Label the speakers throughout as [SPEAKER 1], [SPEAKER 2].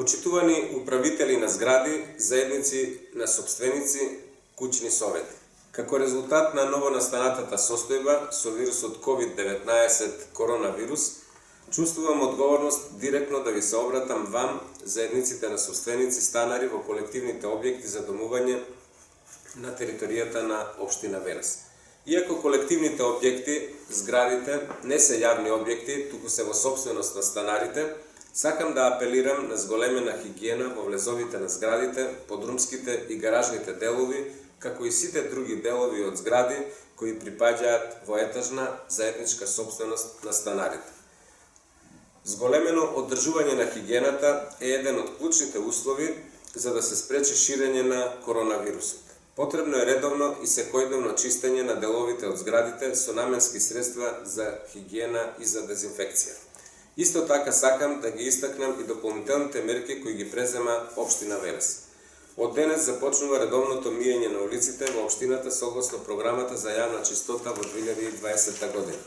[SPEAKER 1] Почитувани управители на згради, заедници на собственици, куќни совети. Како резултат на новонастанатата состојба со вирусот COVID-19 коронавирус, чувствувам одговорност директно да ви се обратам вам, заедниците на собственици станари во колективните објекти за домување на територијата на општина Верес. Иако колективните објекти, зградите, не се јавни објекти, туку се во собственост на станарите, сакам да апелирам на зголемена хигиена во влезовите на зградите, подрумските и гаражните делови, како и сите други делови од згради кои припаѓаат во етажна заедничка собственост на станарите. Зголемено одржување на хигиената е еден од клучните услови за да се спречи ширење на коронавирусот. Потребно е редовно и секојдневно чистење на деловите од зградите со наменски средства за хигиена и за дезинфекција. Исто така сакам да ги истакнам и дополнителните мерки кои ги презема општина Верес. Од денес започнува редовното миење на улиците во општината согласно програмата за јавна чистота во 2020 година.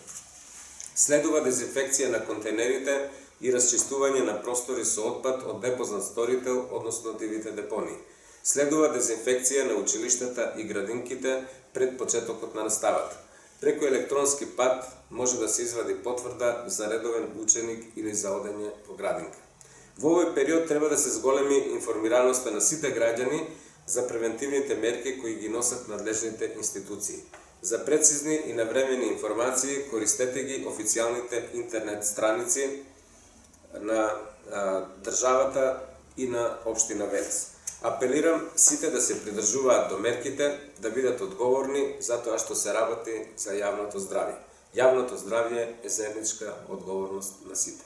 [SPEAKER 1] Следува дезинфекција на контейнерите и расчистување на простори со отпад од непознат сторител, односно дивите депонии. Следува дезинфекција на училиштата и градинките пред почетокот на наставата. Преку електронски пат може да се извади потврда за редовен ученик или за одење по градинка. Во овој период треба да се зголеми информираноста на сите граѓани за превентивните мерки кои ги носат надлежните институции. За прецизни и навремени информации користете ги официјалните интернет страници на државата и на општина Верес. Апелирам сите да се придржуваат до мерките, да бидат одговорни затоа што се работи за јавното здравје. Јавното здравје е заедничка одговорност на сите.